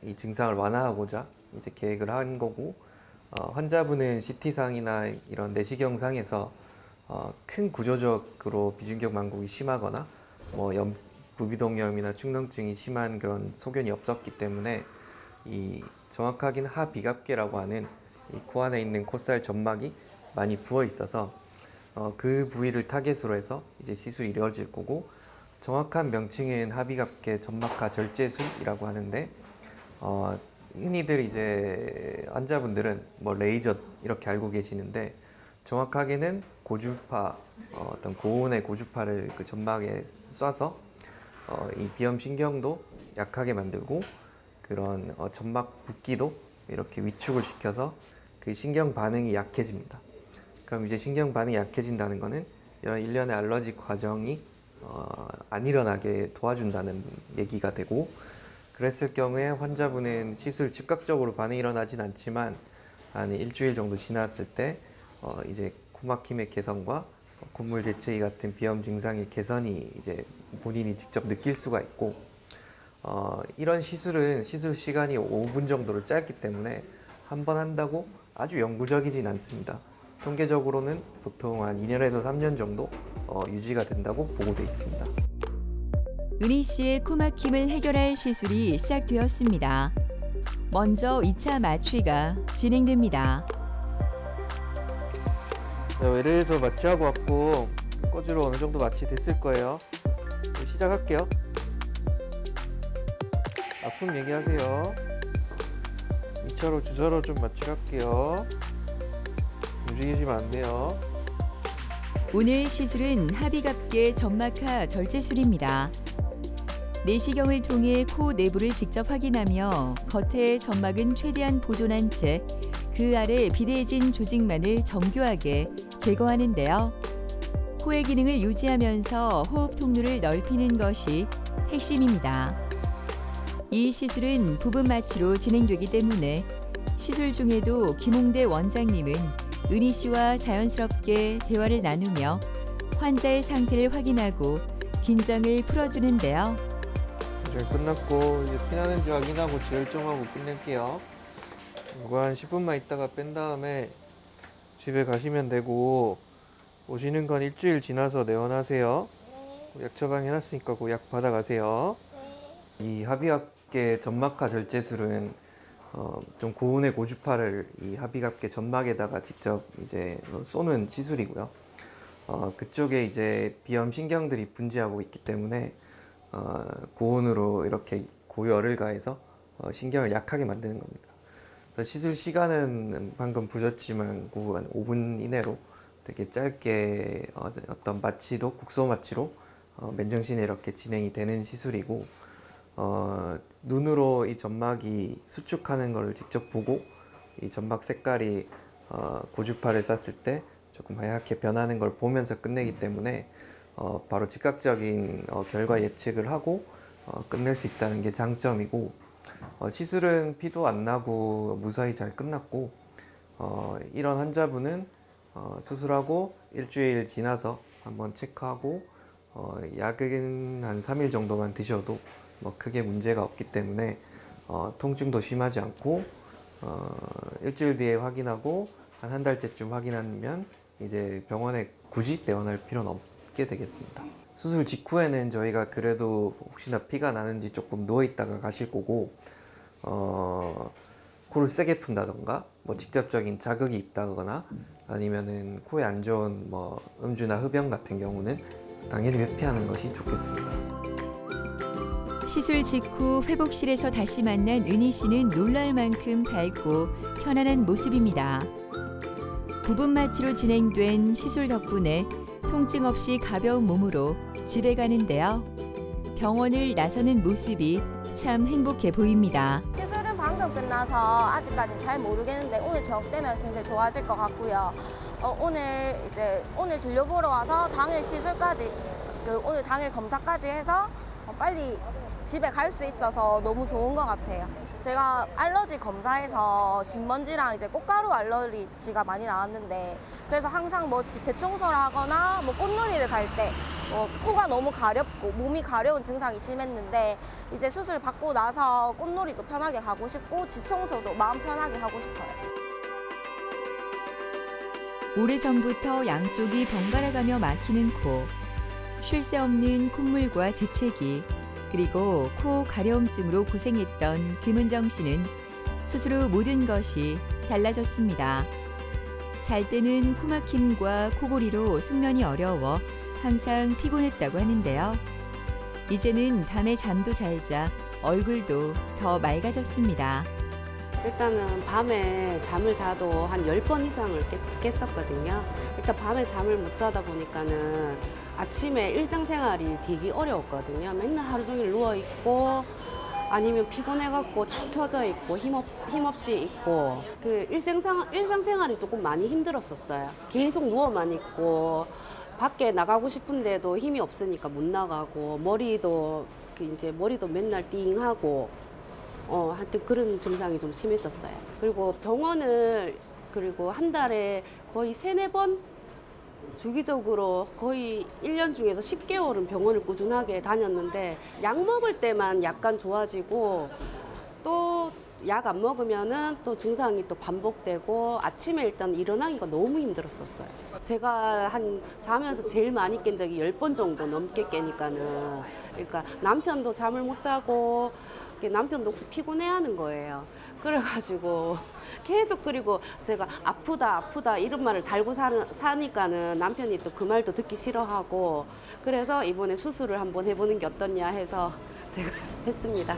이 증상을 완화하고자 이제 계획을 한 거고, 환자분은 CT상이나 이런 내시경상에서 큰 구조적으로 비중격 만곡이 심하거나 뭐 부비동염이나 축농증이 심한 그런 소견이 없었기 때문에 이 정확하게는 하비갑계라고 하는 이 코 안에 있는 콧살 점막이 많이 부어 있어서 그 부위를 타겟으로 해서 이제 시술이 이루어질 거고, 정확한 명칭은 하비갑계 점막하 절제술이라고 하는데, 흔히들 이제 환자분들은 뭐 레이저 이렇게 알고 계시는데, 정확하게는 고주파, 어떤 고온의 고주파를 그 점막에 쏴서 이 비염 신경도 약하게 만들고, 그런 점막 붓기도 이렇게 위축을 시켜서 그 신경 반응이 약해집니다. 그럼 이제 신경 반응이 약해진다는 거는 이런 일련의 알러지 과정이 안 일어나게 도와준다는 얘기가 되고, 그랬을 경우에 환자분은 시술 즉각적으로 반응이 일어나진 않지만 한 일주일 정도 지났을 때 이제 코막힘의 개선과 콧물 재채기 같은 비염 증상의 개선이 이제 본인이 직접 느낄 수가 있고, 이런 시술은 시술 시간이 5분 정도로 짧기 때문에 한 번 한다고 아주 영구적이진 않습니다. 통계적으로는 보통 한 2년에서 3년 정도 유지가 된다고 보고돼 있습니다. 은희 씨의 코막힘을 해결할 시술이 시작되었습니다. 먼저 2차 마취가 진행됩니다. 자, 외래에서 마취하고 왔고 꼬지로 어느 정도 마취됐을 거예요. 시작할게요. 아픔 얘기하세요. 2차로 주사로 좀 마취할게요. 움직이시면 안 돼요. 오늘 시술은 합의갑계 점막하 절제술입니다. 내시경을 통해 코 내부를 직접 확인하며 겉의 점막은 최대한 보존한 채 그 아래 비대해진 조직만을 정교하게 제거하는데요. 코의 기능을 유지하면서 호흡 통로를 넓히는 것이 핵심입니다. 이 시술은 부분 마취로 진행되기 때문에 시술 중에도 김홍대 원장님은 은희 씨와 자연스럽게 대화를 나누며 환자의 상태를 확인하고 긴장을 풀어주는데요. 이제 끝났고 이제 피나는지 확인하고 재혈정하고 끝낼게요. 이거 한 10분만 있다가 뺀 다음에 집에 가시면 되고 오시는 건 일주일 지나서 내원하세요. 약 처방해놨으니까 그 약 받아가세요. 이 합의갑계 점막하 절제술은 좀 고운의 고주파를 이 합의갑계 점막에다가 직접 이제 쏘는 시술이고요. 그쪽에 이제 비염 신경들이 분지하고 있기 때문에 고온으로 이렇게 고열을 가해서 신경을 약하게 만드는 겁니다. 그래서 시술 시간은 방금 보셨지만 한 5분 이내로 되게 짧게 어떤 마취도 국소 마취로 맨정신에 이렇게 진행이 되는 시술이고 눈으로 이 점막이 수축하는 것을 직접 보고 이 점막 색깔이 고주파를 쐈을 때 조금 하얗게 변하는 걸 보면서 끝내기 때문에 바로 즉각적인 결과 예측을 하고 끝낼 수 있다는 게 장점이고 시술은 피도 안 나고 무사히 잘 끝났고 이런 환자분은 수술하고 일주일 지나서 한번 체크하고 약은 한 3일 정도만 드셔도 뭐 크게 문제가 없기 때문에 통증도 심하지 않고 일주일 뒤에 확인하고 한 달째쯤 확인하면 이제 병원에 굳이 내원할 필요는 없게 되겠습니다. 수술 직후에는 저희가 그래도 혹시나 피가 나는지 조금 누워 있다가 가실 거고 코를 세게 푼다던가 뭐 직접적인 자극이 있다거나 아니면은 코에 안 좋은 뭐 음주나 흡연 같은 경우는 당연히 회피하는 것이 좋겠습니다. 시술 직후 회복실에서 다시 만난 은희 씨는 놀랄 만큼 밝고 편안한 모습입니다. 부분 마취로 진행된 시술 덕분에 통증 없이 가벼운 몸으로 집에 가는데요. 병원을 나서는 모습이 참 행복해 보입니다. 시술은 방금 끝나서 아직까지는 잘 모르겠는데 오늘 저녁 되면 굉장히 좋아질 것 같고요. 오늘 진료 보러 와서 당일 시술까지 오늘 당일 검사까지 해서 빨리 집에 갈 수 있어서 너무 좋은 것 같아요. 제가 알러지 검사에서 진먼지랑 이제 꽃가루 알러지가 많이 나왔는데 그래서 항상 뭐 대청소를 하거나 뭐 꽃놀이를 갈 때 코가 너무 가렵고 몸이 가려운 증상이 심했는데 이제 수술 받고 나서 꽃놀이도 편하게 가고 싶고 지청소도 마음 편하게 하고 싶어요. 오래전부터 양쪽이 번갈아가며 막히는 코, 쉴 새 없는 콧물과 재채기, 그리고 코 가려움증으로 고생했던 김은정 씨는 수술 후 모든 것이 달라졌습니다. 잘 때는 코막힘과 코골이로 숙면이 어려워 항상 피곤했다고 하는데요. 이제는 밤에 잠도 잘 자 얼굴도 더 맑아졌습니다. 일단은 밤에 잠을 자도 한 10번 이상을 깼었거든요. 일단 밤에 잠을 못 자다 보니까는 아침에 일상생활이 되게 어려웠거든요. 맨날 하루 종일 누워있고 아니면 피곤해갖고 축 처져 있고 힘없이 있고 그 일상생활이 조금 많이 힘들었었어요. 계속 누워만 있고 밖에 나가고 싶은데도 힘이 없으니까 못 나가고 머리도 맨날 띵하고 하여튼 그런 증상이 좀 심했었어요. 그리고 병원을 한 달에 거의 3-4번 주기적으로 거의 1년 중에서 10개월은 병원을 꾸준하게 다녔는데 약 먹을 때만 약간 좋아지고 또 약 안 먹으면은 또 증상이 또 반복되고 아침에 일단 일어나기가 너무 힘들었었어요. 제가 자면서 제일 많이 깬 적이 10번 정도 넘게 깨니까는 그러니까 남편도 잠을 못 자고 남편도 혹시 피곤해하는 거예요. 그래가지고 계속, 그리고 제가 아프다 이런 말을 달고 사니까는 남편이 또 그 말도 듣기 싫어하고, 그래서 이번에 수술을 한번 해보는 게 어떻냐 해서 제가 했습니다.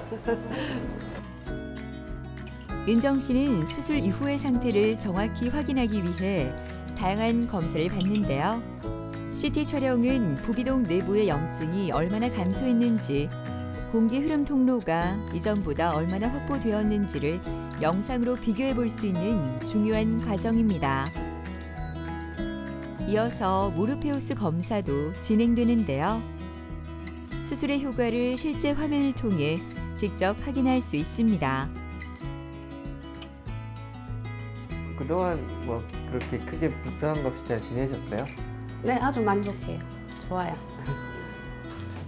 은정 씨는 수술 이후의 상태를 정확히 확인하기 위해 다양한 검사를 받는데요. CT 촬영은 부비동 내부의 염증이 얼마나 감소했는지, 공기 흐름 통로가 이전보다 얼마나 확보되었는지를 영상으로 비교해 볼 수 있는 중요한 과정입니다. 이어서 모르페우스 검사도 진행되는데요. 수술의 효과를 실제 화면을 통해 직접 확인할 수 있습니다. 그동안 뭐 그렇게 크게 불편한 거 없이 잘 지내셨어요? 네, 아주 만족해요. 좋아요.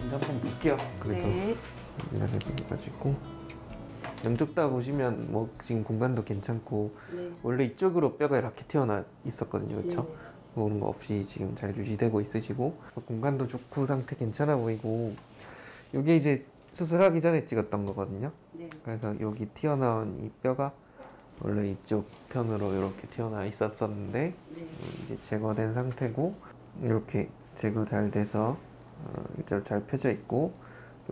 이제 한번 볼게요. 그래도 네. 이렇게 해가지고 양쪽 다 보시면 뭐 지금 공간도 괜찮고, 네. 원래 이쪽으로 뼈가 이렇게 튀어나 있었거든요, 그렇죠? 네. 그런 거 없이 지금 잘 유지되고 있으시고, 공간도 좋고 상태 괜찮아 보이고, 이게 이제 수술하기 전에 찍었던 거거든요. 네. 그래서 여기 튀어나온 이 뼈가 원래 이쪽 편으로 이렇게 튀어나와 있었었는데 네. 이제 제거된 상태고, 이렇게 제거 잘 돼서 이대로 잘 펴져 있고,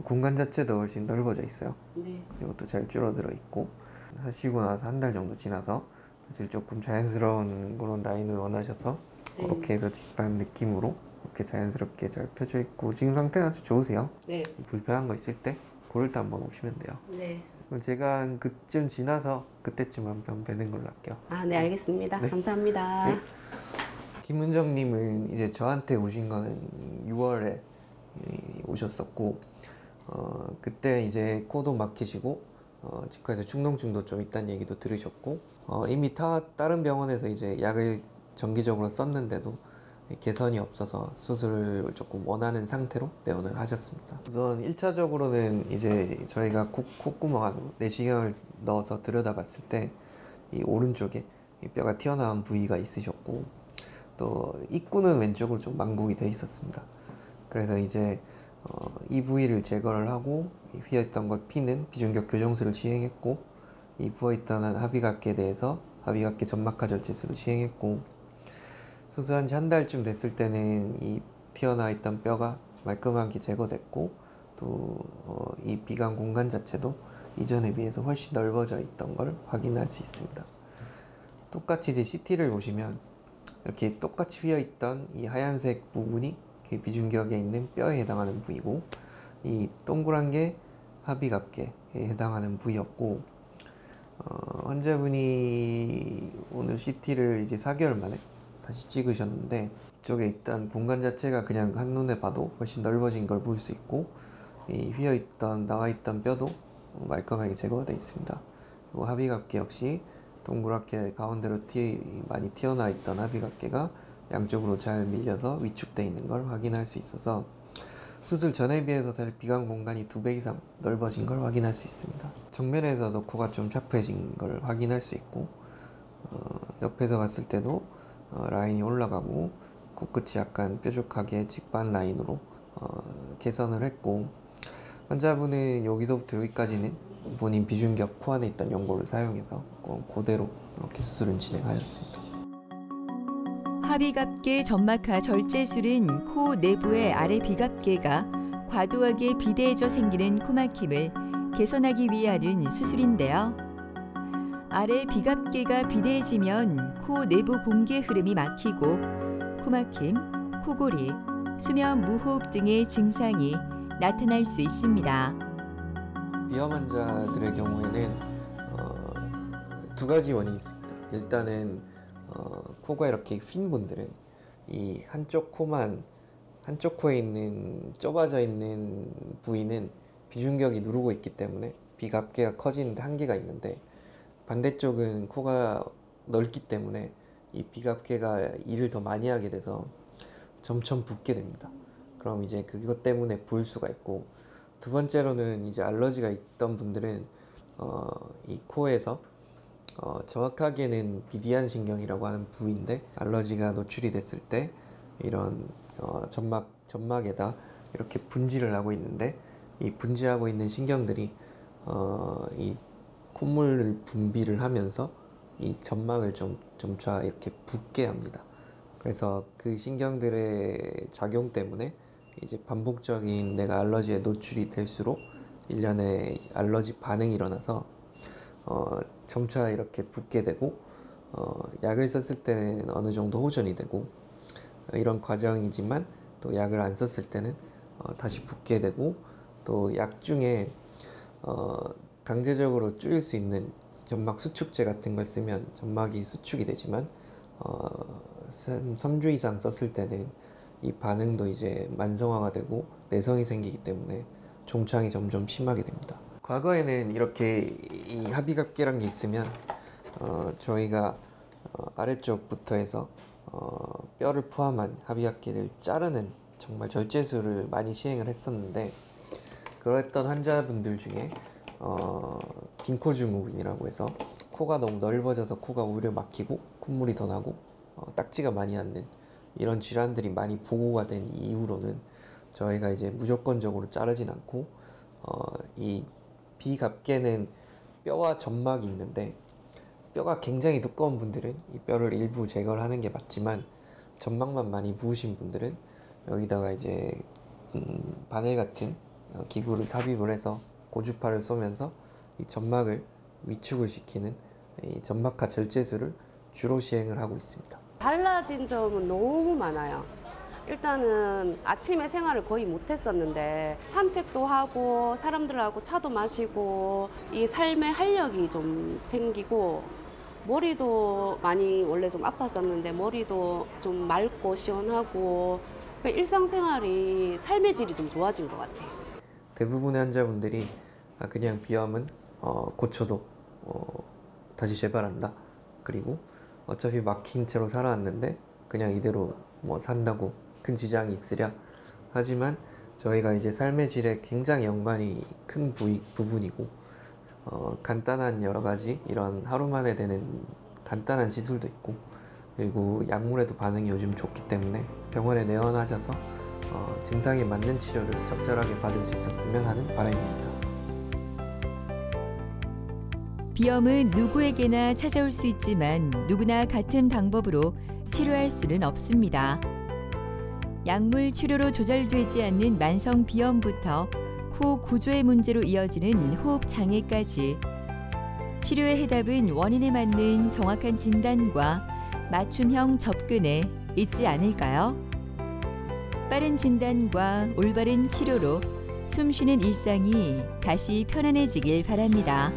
공간 자체도 훨씬 넓어져 있어요. 네. 이것도 잘 줄어들어 있고, 하시고 나서 한 달 정도 지나서 사실 조금 자연스러운 그런 라인을 원하셔서 네. 이렇게 해서 직반 느낌으로 이렇게 자연스럽게 잘 펴져 있고, 지금 상태는 아주 좋으세요. 네. 불편한 거 있을 때 그럴 때 한번 오시면 돼요. 네. 그럼 제가 한 그쯤 지나서 그때쯤 한번 뵈는 걸로 할게요. 아, 네, 알겠습니다. 네. 감사합니다. 네. 김은정님은 이제 저한테 오신 거는 6월에 오셨었고, 그때 이제 코도 막히시고 치과에서 축농증도 좀 있다는 얘기도 들으셨고, 이미 다른 병원에서 이제 약을 정기적으로 썼는데도 개선이 없어서 수술을 조금 원하는 상태로 내원을 하셨습니다. 우선 1차적으로는 이제 저희가 콧구멍 안으로 내시경을 넣어서 들여다봤을 때 이 오른쪽에 이 뼈가 튀어나온 부위가 있으셨고, 또 입구는 왼쪽으로 좀 망곡이 돼 있었습니다. 그래서 이제 이 부위를 제거를 하고 휘어있던 걸 피는 비중격 교정술을 시행했고, 이 부어있던 합의각계에 대해서 합의각계 점막하 절제술을 시행했고, 수술한 지 한 달쯤 됐을 때는 이 튀어나와 있던 뼈가 말끔하게 제거됐고, 또 이 비강 공간 자체도 이전에 비해서 훨씬 넓어져 있던 걸 확인할 수 있습니다. 똑같이 이제 CT를 보시면 이렇게 똑같이 휘어있던 이 하얀색 부분이 비중격에 있는 뼈에 해당하는 부위고, 이 동그란 게 합의각계에 해당하는 부위였고, 환자분이 오늘 CT를 이제 4개월 만에 다시 찍으셨는데, 이쪽에 일단 공간 자체가 그냥 한눈에 봐도 훨씬 넓어진 걸 볼 수 있고, 이 휘어있던 나와있던 뼈도 말끔하게 제거가 되어 있습니다. 그리고 합의각계 역시 동그랗게 가운데로 많이 튀어나와 있던 합의각계가 양쪽으로 잘 밀려서 위축되어 있는 걸 확인할 수 있어서 수술 전에 비해서 사실 비강 공간이 2배 이상 넓어진 걸 확인할 수 있습니다. 정면에서도 코가 좀 샤프해진 걸 확인할 수 있고, 옆에서 봤을 때도 라인이 올라가고 코끝이 약간 뾰족하게 직반 라인으로 개선을 했고, 환자분은 여기서부터 여기까지는 본인 비중격 코 안에 있던 연고를 사용해서 그대로 이렇게 수술은 진행하였습니다. 하비갑계 점막하 절제술은 코 내부의 아래 비갑계가 과도하게 비대해져 생기는 코막힘을 개선하기 위해 하는 수술인데요. 아래 비갑계가 비대해지면 코 내부 공기 흐름이 막히고 코막힘, 코골이, 수면 무호흡 등의 증상이 나타날 수 있습니다. 비염 환자들의 경우에는 두 가지 원인이 있습니다. 일단은 코가 이렇게 휜 분들은 이 한쪽 코에 있는 좁아져 있는 부위는 비중격이 누르고 있기 때문에 비갑계가 커지는데 한계가 있는데, 반대쪽은 코가 넓기 때문에 이 비갑계가 일을 더 많이 하게 돼서 점점 붓게 됩니다. 그럼 이제 그것 때문에 부을 수가 있고, 두 번째로는 이제 알러지가 있던 분들은 이 코에서 정확하게는 비디안 신경이라고 하는 부위인데, 알러지가 노출이 됐을 때 이런 점막에다 이렇게 분지를 하고 있는데, 이 분지하고 있는 신경들이 이 콧물 분비를 하면서 이 점막을 점차 이렇게 붓게 합니다. 그래서 그 신경들의 작용 때문에 이제 반복적인 내가 알러지에 노출이 될수록 일련의 알러지 반응이 일어나서 점차 이렇게 붓게 되고 약을 썼을 때는 어느 정도 호전이 되고 이런 과정이지만 또 약을 안 썼을 때는 다시 붓게 되고 또 약 중에 강제적으로 줄일 수 있는 점막 수축제 같은 걸 쓰면 점막이 수축이 되지만 3주 이상 썼을 때는 이 반응도 이제 만성화가 되고 내성이 생기기 때문에 종창이 점점 심하게 됩니다. 과거에는 이렇게 이 합의갑계란 게 있으면 저희가 아래쪽부터 해서 뼈를 포함한 합의갑계를 자르는 정말 절제술을 많이 시행을 했었는데 그랬던 환자분들 중에 빈코증후군이라고 해서 코가 너무 넓어져서 코가 오히려 막히고 콧물이 더 나고 딱지가 많이 않는 이런 질환들이 많이 보고가 된 이후로는 저희가 이제 무조건적으로 자르진 않고 이 비갑계는 뼈와 점막이 있는데 뼈가 굉장히 두꺼운 분들은 이 뼈를 일부 제거를 하는 게 맞지만 점막만 많이 부으신 분들은 여기다가 이제 바늘 같은 기구를 삽입을 해서 고주파를 쏘면서 이 점막을 위축을 시키는 이 점막하 절제술을 주로 시행을 하고 있습니다. 달라진 점은 너무 많아요. 일단은 아침에 생활을 거의 못했었는데 산책도 하고 사람들하고 차도 마시고 이 삶의 활력이 좀 생기고 머리도 많이 원래 좀 아팠었는데 머리도 좀 맑고 시원하고 그러니까 일상생활이 삶의 질이 좀 좋아진 것 같아요. 대부분의 환자분들이 그냥 비염은 고쳐도 다시 재발한다. 그리고 어차피 막힌 채로 살아왔는데 그냥 이대로 뭐 산다고 큰 지장이 있으랴. 하지만 저희가 이제 삶의 질에 굉장히 연관이 큰 부분이고 간단한 여러 가지 이런 하루 만에 되는 간단한 시술도 있고 그리고 약물에도 반응이 요즘 좋기 때문에 병원에 내원하셔서 증상에 맞는 치료를 적절하게 받을 수 있었으면 하는 바람입니다. 비염은 누구에게나 찾아올 수 있지만 누구나 같은 방법으로 치료할 수는 없습니다. 약물 치료로 조절되지 않는 만성 비염부터 코 구조의 문제로 이어지는 호흡 장애까지 치료의 해답은 원인에 맞는 정확한 진단과 맞춤형 접근에 있지 않을까요? 빠른 진단과 올바른 치료로 숨쉬는 일상이 다시 편안해지길 바랍니다.